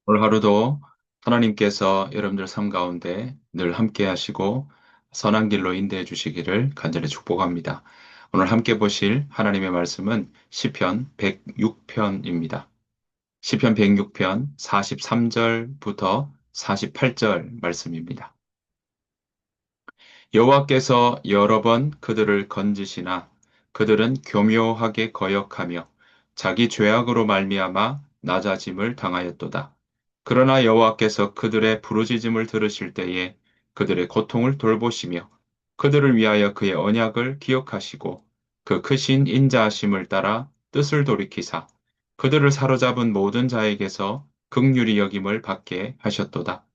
오늘 하루도 하나님께서 여러분들 삶 가운데 늘 함께 하시고 선한 길로 인도해 주시기를 간절히 축복합니다. 오늘 함께 보실 하나님의 말씀은 시편 106편입니다. 시편 106편 43절부터 48절 말씀입니다. 여호와께서 여러 번 그들을 건지시나 그들은 교묘하게 거역하며 자기 죄악으로 말미암아 낮아짐을 당하였도다. 그러나 여호와께서 그들의 부르짖음을 들으실 때에 그들의 고통을 돌보시며 그들을 위하여 그의 언약을 기억하시고 그 크신 인자하심을 따라 뜻을 돌이키사 그들을 사로잡은 모든 자에게서 긍휼히 여김을 받게 하셨도다.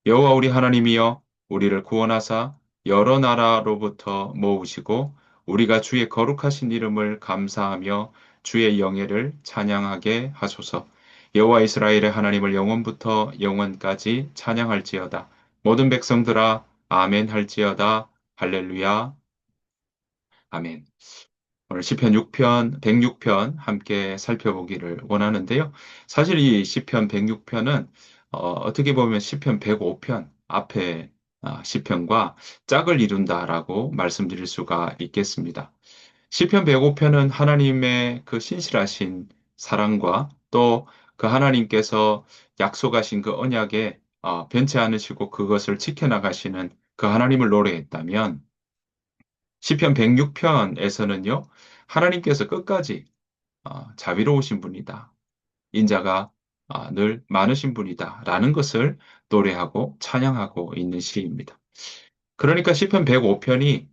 여호와 우리 하나님이여 우리를 구원하사 여러 나라로부터 모으시고 우리가 주의 거룩하신 이름을 감사하며 주의 영예를 찬양하게 하소서. 여호와 이스라엘의 하나님을 영원부터 영원까지 찬양할지어다. 모든 백성들아 아멘 할지어다. 할렐루야. 아멘. 오늘 시편 6편, 106편 함께 살펴보기를 원하는데요. 사실 이 시편 106편은 떻게 보면 시편 105편 앞에 시편과 짝을 이룬다라고 말씀드릴 수가 있겠습니다. 시편 105편은 하나님의 그 신실하신 사랑과 또 그 하나님께서 약속하신 그 언약에 변치 않으시고 그것을 지켜나가시는 그 하나님을 노래했다면 시편 106편에서는요, 하나님께서 끝까지 자비로우신 분이다. 인자가 늘 많으신 분이다. 라는 것을 노래하고 찬양하고 있는 시입니다. 그러니까 시편 105편이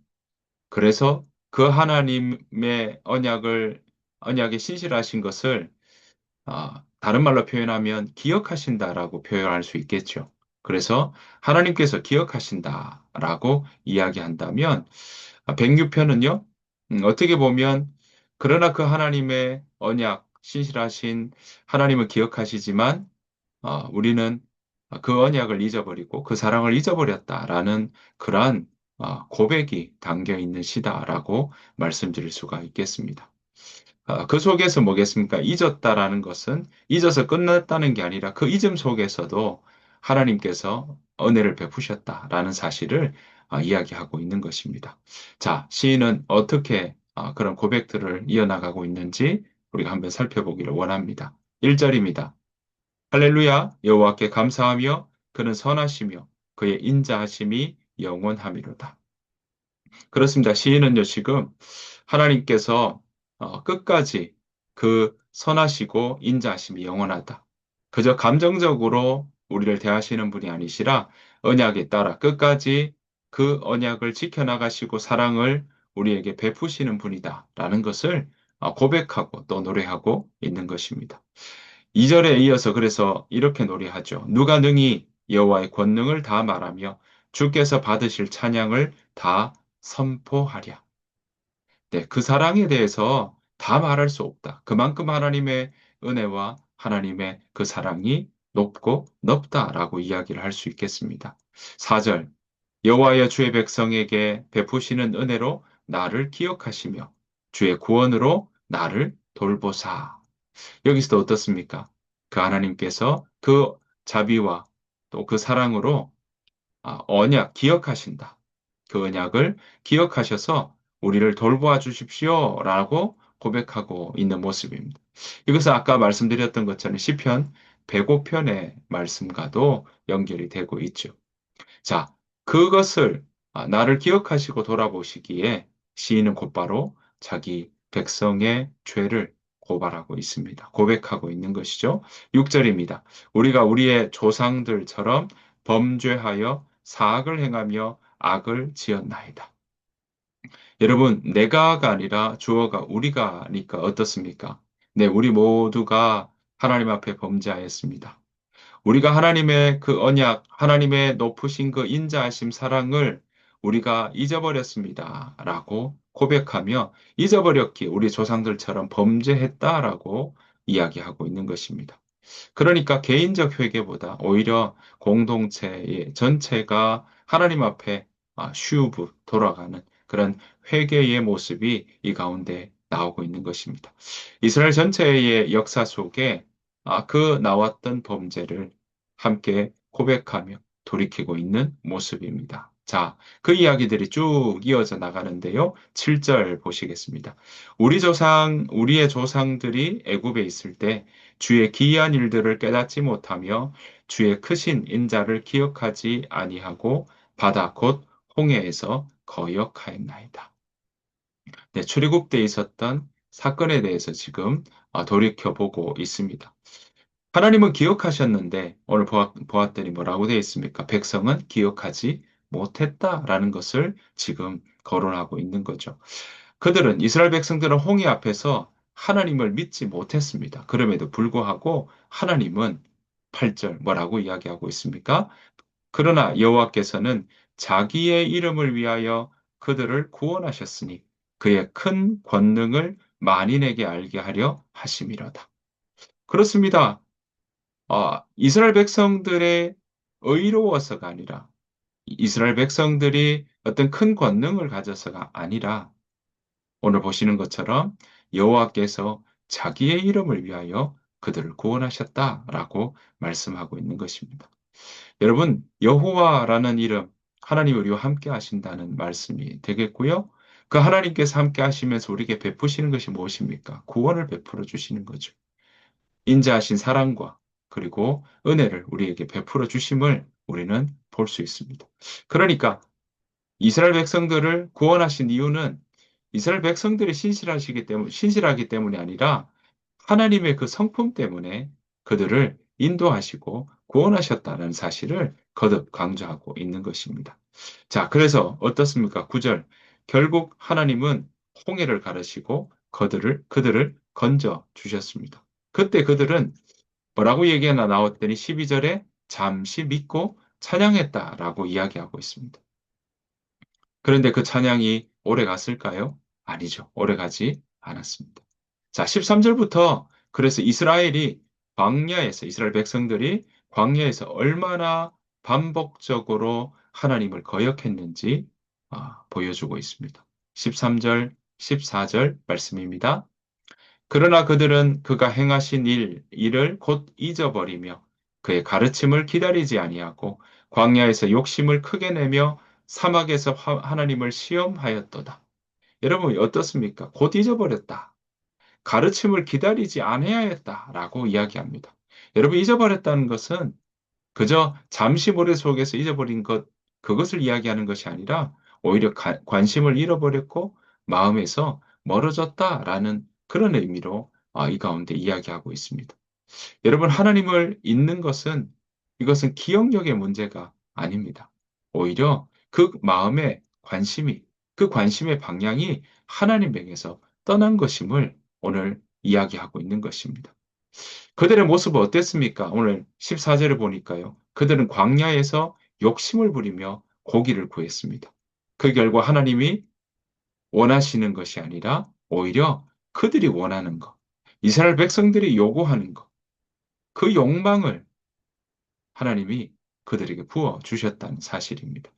그래서 그 하나님의 언약에 신실하신 것을 다른 말로 표현하면 기억하신다라고 표현할 수 있겠죠. 그래서 하나님께서 기억하신다라고 이야기한다면 106편은요, 어떻게 보면 그러나 그 하나님의 언약, 신실하신 하나님을 기억하시지만 우리는 그 언약을 잊어버리고 그 사랑을 잊어버렸다라는 그러한 고백이 담겨 있는 시다라고 말씀드릴 수가 있겠습니다. 그 속에서 뭐겠습니까? 잊었다라는 것은 잊어서 끝났다는 게 아니라 그 잊음 속에서도 하나님께서 은혜를 베푸셨다라는 사실을 이야기하고 있는 것입니다. 자, 시인은 어떻게 그런 고백들을 이어나가고 있는지 우리가 한번 살펴보기를 원합니다. 1절입니다. 할렐루야, 여호와께 감사하며 그는 선하시며 그의 인자하심이 영원함이로다. 그렇습니다. 시인은요, 지금 하나님께서 끝까지 그 선하시고 인자하심이 영원하다. 그저 감정적으로 우리를 대하시는 분이 아니시라 언약에 따라 끝까지 그 언약을 지켜나가시고 사랑을 우리에게 베푸시는 분이다. 라는 것을 고백하고 또 노래하고 있는 것입니다. 2절에 이어서 그래서 이렇게 노래하죠. 누가 능히 여호와의 권능을 다 말하며 주께서 받으실 찬양을 다 선포하랴. 네, 그 사랑에 대해서 다 말할 수 없다. 그만큼 하나님의 은혜와 하나님의 그 사랑이 높고 넓다라고 이야기를 할 수 있겠습니다. 4절, 여호와여 주의 백성에게 베푸시는 은혜로 나를 기억하시며 주의 구원으로 나를 돌보사. 여기서도 어떻습니까? 그 하나님께서 그 자비와 또 그 사랑으로 언약 기억하신다. 그 언약을 기억하셔서 우리를 돌보아 주십시오라고 고백하고 있는 모습입니다. 이것은 아까 말씀드렸던 것처럼 시편 105편의 말씀과도 연결이 되고 있죠. 자, 그것을 나를 기억하시고 돌아보시기에 시인은 곧바로 자기 백성의 죄를 고발하고 있습니다. 고백하고 있는 것이죠. 6절입니다. 우리가 우리의 조상들처럼 범죄하여 사악을 행하며 악을 지었나이다. 여러분, 내가가 아니라 주어가 우리가니까 어떻습니까? 네, 우리 모두가 하나님 앞에 범죄하였습니다. 우리가 하나님의 그 언약, 하나님의 높으신 그 인자하심 사랑을 우리가 잊어버렸습니다. 라고 고백하며 잊어버렸기에 우리 조상들처럼 범죄했다라고 이야기하고 있는 것입니다. 그러니까 개인적 회개보다 오히려 공동체의 전체가 하나님 앞에 쉬우브 돌아가는 그런 회개의 모습이 이 가운데 나오고 있는 것입니다. 이스라엘 전체의 역사 속에 그 나왔던 범죄를 함께 고백하며 돌이키고 있는 모습입니다. 자, 그 이야기들이 쭉 이어져 나가는데요. 7절 보시겠습니다. 우리의 조상들이 애굽에 있을 때 주의 기이한 일들을 깨닫지 못하며 주의 크신 인자를 기억하지 아니하고 바다 곧 홍해에서 거역하였나이다. 네, 출애굽 때 있었던 사건에 대해서 지금 돌이켜보고 있습니다. 하나님은 기억하셨는데 오늘 보았더니 뭐라고 되어 있습니까? 백성은 기억하지 못했다라는 것을 지금 거론하고 있는 거죠. 이스라엘 백성들은 홍해 앞에서 하나님을 믿지 못했습니다. 그럼에도 불구하고 하나님은 8절 뭐라고 이야기하고 있습니까? 그러나 여호와께서는 자기의 이름을 위하여 그들을 구원하셨으니 그의 큰 권능을 만인에게 알게 하려 하심이로다. 그렇습니다. 이스라엘 백성들의 의로워서가 아니라 이스라엘 백성들이 어떤 큰 권능을 가져서가 아니라 오늘 보시는 것처럼 여호와께서 자기의 이름을 위하여 그들을 구원하셨다라고 말씀하고 있는 것입니다. 여러분, 여호와라는 이름, 하나님 우리와 함께 하신다는 말씀이 되겠고요. 그 하나님께서 함께 하시면서 우리에게 베푸시는 것이 무엇입니까? 구원을 베풀어 주시는 거죠. 인자하신 사랑과 그리고 은혜를 우리에게 베풀어 주심을 우리는 볼 수 있습니다. 그러니까 이스라엘 백성들을 구원하신 이유는 이스라엘 백성들이 신실하기 때문이 아니라 하나님의 그 성품 때문에 그들을 인도하시고 구원하셨다는 사실을 거듭 강조하고 있는 것입니다. 자, 그래서 어떻습니까? 9절. 결국 하나님은 홍해를 가르시고 그들을 건져 주셨습니다. 그때 그들은 뭐라고 얘기하나 나왔더니 12절에 잠시 믿고 찬양했다라고 이야기하고 있습니다. 그런데 그 찬양이 오래 갔을까요? 아니죠. 오래 가지 않았습니다. 자, 13절부터 그래서 이스라엘 백성들이 광야에서 얼마나 반복적으로 하나님을 거역했는지 보여주고 있습니다. 13절, 14절 말씀입니다. 그러나 그들은 그가 행하신 일을 곧 잊어버리며 그의 가르침을 기다리지 아니하고 광야에서 욕심을 크게 내며 사막에서 하나님을 시험하였도다. 여러분 어떻습니까? 곧 잊어버렸다. 가르침을 기다리지 아니하였다라고 이야기합니다. 여러분 잊어버렸다는 것은 그저 잠시 모래 속에서 잊어버린 그것을 이야기하는 것이 아니라 오히려 관심을 잃어버렸고 마음에서 멀어졌다라는 그런 의미로 이 가운데 이야기하고 있습니다. 여러분, 하나님을 잊는 것은 이것은 기억력의 문제가 아닙니다. 오히려 그 마음의 그 관심의 방향이 하나님에게서 떠난 것임을 오늘 이야기하고 있는 것입니다. 그들의 모습은 어땠습니까? 오늘 14절을 보니까요. 그들은 광야에서 욕심을 부리며 고기를 구했습니다. 그 결과 하나님이 원하시는 것이 아니라 오히려 그들이 원하는 것, 이스라엘 백성들이 요구하는 것, 그 욕망을 하나님이 그들에게 부어 주셨다는 사실입니다.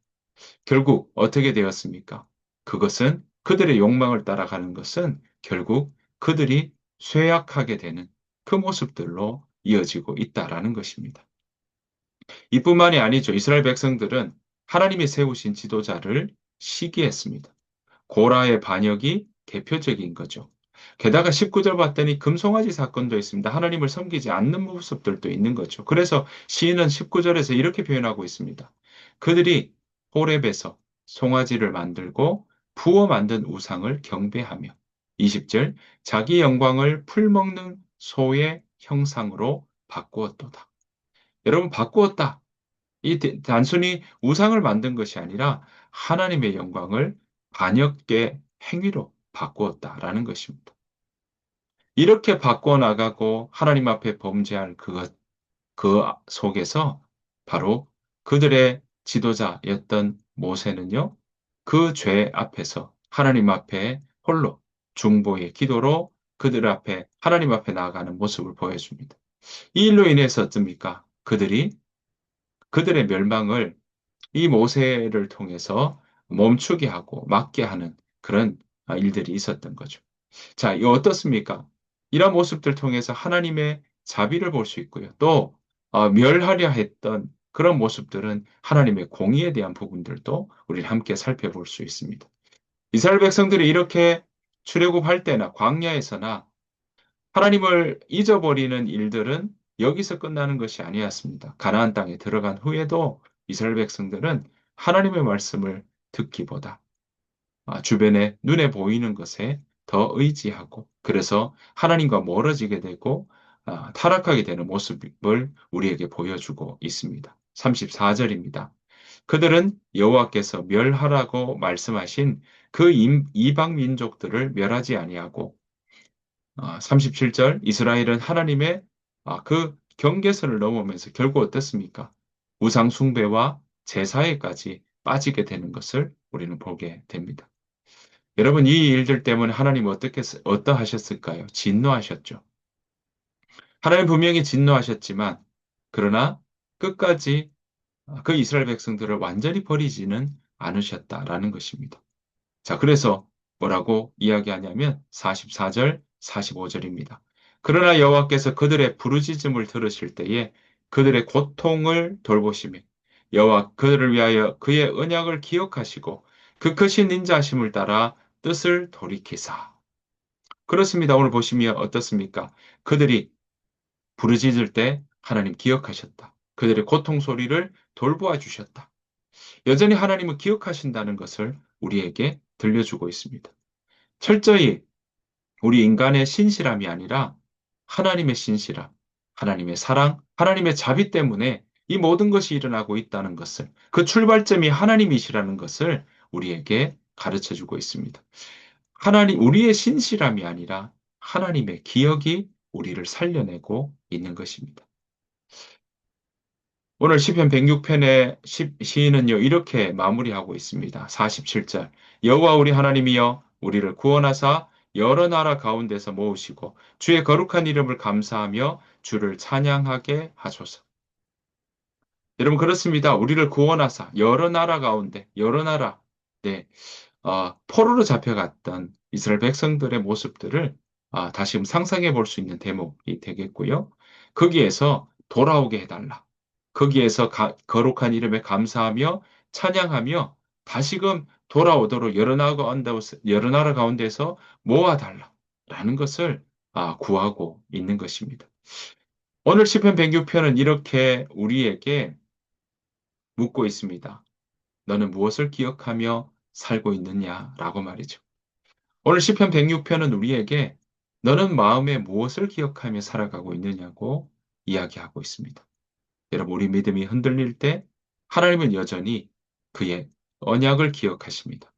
결국 어떻게 되었습니까? 그것은 그들의 욕망을 따라가는 것은 결국 그들이 쇠약하게 되는 그 모습들로 이어지고 있다라는 것입니다. 이뿐만이 아니죠. 이스라엘 백성들은 하나님이 세우신 지도자를 시기했습니다. 고라의 반역이 대표적인 거죠. 게다가 19절 봤더니 금송아지 사건도 있습니다. 하나님을 섬기지 않는 모습들도 있는 거죠. 그래서 시인은 19절에서 이렇게 표현하고 있습니다. 그들이 호렙에서 송아지를 만들고 부어 만든 우상을 경배하며 20절 자기 영광을 풀먹는 소의 형상으로 바꾸었도다. 여러분 바꾸었다. 단순히 우상을 만든 것이 아니라 하나님의 영광을 반역의 행위로 바꾸었다라는 것입니다. 이렇게 바꿔 나가고 하나님 앞에 범죄할 그 속에서 바로 그들의 지도자였던 모세는요, 그 죄 앞에서 하나님 앞에 홀로 중보의 기도로 하나님 앞에 나아가는 모습을 보여줍니다. 이 일로 인해서 어떻습니까? 그들의 멸망을 이 모세를 통해서 멈추게 하고 막게 하는 그런 일들이 있었던 거죠. 자, 이 어떻습니까? 이런 모습들 통해서 하나님의 자비를 볼 수 있고요. 또 멸하려 했던 그런 모습들은 하나님의 공의에 대한 부분들도 우리는 함께 살펴볼 수 있습니다. 이스라엘 백성들이 이렇게 출애굽할 때나 광야에서나 하나님을 잊어버리는 일들은 여기서 끝나는 것이 아니었습니다. 가나안 땅에 들어간 후에도 이스라엘 백성들은 하나님의 말씀을 듣기보다 주변에 눈에 보이는 것에 더 의지하고 그래서 하나님과 멀어지게 되고 타락하게 되는 모습을 우리에게 보여주고 있습니다. 34절입니다. 그들은 여호와께서 멸하라고 말씀하신 그 이방 민족들을 멸하지 아니하고 37절 이스라엘은 하나님의 그 경계선을 넘으면서 결국 어떻습니까? 우상 숭배와 제사에까지 빠지게 되는 것을 우리는 보게 됩니다. 여러분, 이 일들 때문에 하나님 어떠하셨을까요? 진노하셨죠. 하나님 분명히 진노하셨지만, 그러나 끝까지 그 이스라엘 백성들을 완전히 버리지는 않으셨다라는 것입니다. 자, 그래서 뭐라고 이야기하냐면 44절, 45절입니다. 그러나 여호와께서 그들의 부르짖음을 들으실 때에 그들의 고통을 돌보시며 여호와 그들을 위하여 그의 언약을 기억하시고 그 크신 인자하심을 따라 뜻을 돌이키사. 그렇습니다. 오늘 보시면 어떻습니까? 그들이 부르짖을 때 하나님 기억하셨다. 그들의 고통 소리를 돌보아 주셨다. 여전히 하나님은 기억하신다는 것을 우리에게 들려주고 있습니다. 철저히 우리 인간의 신실함이 아니라 하나님의 신실함, 하나님의 사랑, 하나님의 자비 때문에 이 모든 것이 일어나고 있다는 것을, 그 출발점이 하나님이시라는 것을 우리에게 가르쳐 주고 있습니다. 우리의 신실함이 아니라 하나님의 기억이 우리를 살려내고 있는 것입니다. 오늘 시편 106편의 시인은요, 이렇게 마무리하고 있습니다. 47절. 여호와 우리 하나님이여 우리를 구원하사 여러 나라 가운데서 모으시고 주의 거룩한 이름을 감사하며 주를 찬양하게 하소서. 여러분 그렇습니다. 우리를 구원하사 여러 나라 가운데 여러 나라 네, 포로로 잡혀갔던 이스라엘 백성들의 모습들을 다시금 상상해 볼 수 있는 대목이 되겠고요. 거기에서 돌아오게 해달라. 거기에서 거룩한 이름에 감사하며 찬양하며 다시금 돌아오도록 여러 나라 가운데서 모아달라. 라는 것을 구하고 있는 것입니다. 오늘 시편 106편은 이렇게 우리에게 묻고 있습니다. 너는 무엇을 기억하며 살고 있느냐라고 말이죠. 오늘 시편 106편은 우리에게 너는 마음에 무엇을 기억하며 살아가고 있느냐고 이야기하고 있습니다. 여러분, 우리 믿음이 흔들릴 때 하나님은 여전히 그의 언약을 기억하십니다.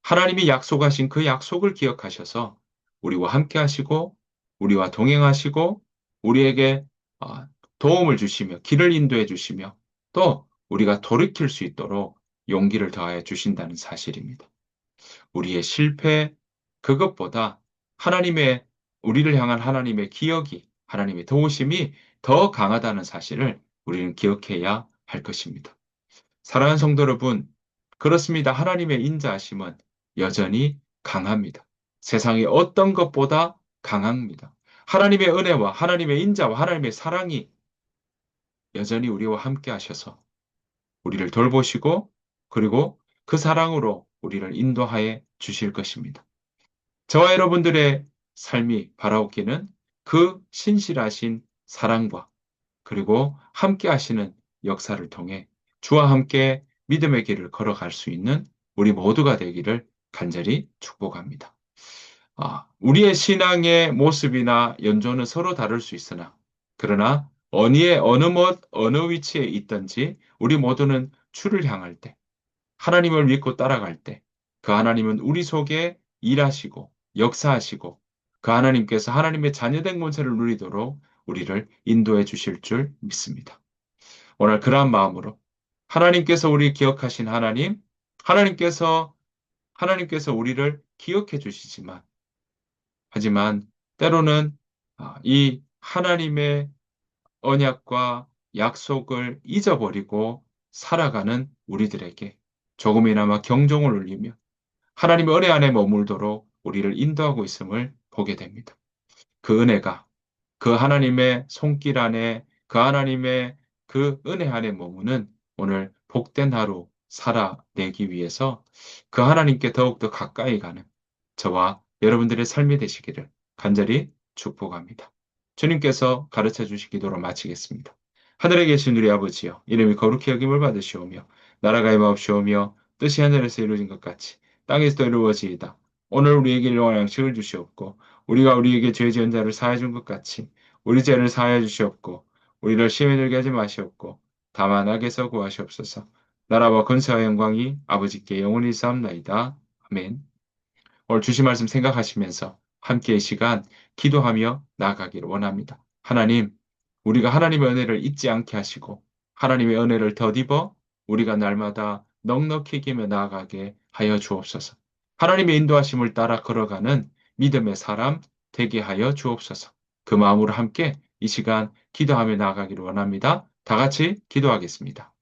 하나님이 약속하신 그 약속을 기억하셔서 우리와 함께 하시고 우리와 동행하시고 우리에게 아, 도움을 주시며 길을 인도해 주시며 또 우리가 돌이킬 수 있도록 용기를 더하여 주신다는 사실입니다. 우리의 실패, 그것보다 우리를 향한 하나님의 기억이, 하나님의 도우심이 더 강하다는 사실을 우리는 기억해야 할 것입니다. 사랑하는 성도 여러분, 그렇습니다. 하나님의 인자하심은 여전히 강합니다. 세상의 어떤 것보다 강합니다. 하나님의 은혜와 하나님의 인자와 하나님의 사랑이 여전히 우리와 함께 하셔서 우리를 돌보시고 그리고 그 사랑으로 우리를 인도하여 주실 것입니다. 저와 여러분들의 삶이 바라옵기는 그 신실하신 사랑과 그리고 함께 하시는 역사를 통해 주와 함께 믿음의 길을 걸어갈 수 있는 우리 모두가 되기를 간절히 축복합니다. 우리의 신앙의 모습이나 연조는 서로 다를 수 있으나, 그러나 어느 위치에 있든지 우리 모두는 주를 향할 때, 하나님을 믿고 따라갈 때, 그 하나님은 우리 속에 일하시고, 역사하시고, 그 하나님께서 하나님의 자녀된 권세를 누리도록 우리를 인도해 주실 줄 믿습니다. 오늘 그러한 마음으로 하나님께서 우리 기억하신 하나님께서, 하나님께서 우리를 기억해 주시지만, 하지만 때로는 이 하나님의 언약과 약속을 잊어버리고 살아가는 우리들에게 조금이나마 경종을 울리며 하나님의 은혜 안에 머물도록 우리를 인도하고 있음을 보게 됩니다. 그 은혜가 그 하나님의 손길 안에 그 하나님의 그 은혜 안에 머무는 오늘 복된 하루 살아내기 위해서 그 하나님께 더욱더 가까이 가는 저와 여러분들의 삶이 되시기를 간절히 축복합니다. 주님께서 가르쳐 주신 기도로 마치겠습니다. 하늘에 계신 우리 아버지여, 이름이 거룩히 여김을 받으시오며, 나라가 임하옵시오며, 뜻이 하늘에서 이루어진 것 같이 땅에서도 이루어지이다. 오늘 우리에게 일용할 양식을 주시옵고, 우리가 우리에게 죄 지은 자를 사하여 준 것 같이 우리 죄를 사하여 주시옵고, 우리를 시험에 들게 하지 마시옵고, 다만 악에서 구하시옵소서. 나라와 권세와 영광이 아버지께 영원히 있사옵나이다. 아멘. 오늘 주신 말씀 생각하시면서 함께 이 시간 기도하며 나아가기를 원합니다. 하나님, 우리가 하나님의 은혜를 잊지 않게 하시고 하나님의 은혜를 덧입어 우리가 날마다 넉넉히 기며 나아가게 하여 주옵소서. 하나님의 인도하심을 따라 걸어가는 믿음의 사람 되게 하여 주옵소서. 그 마음으로 함께 이 시간 기도하며 나아가기를 원합니다. 다 같이 기도하겠습니다.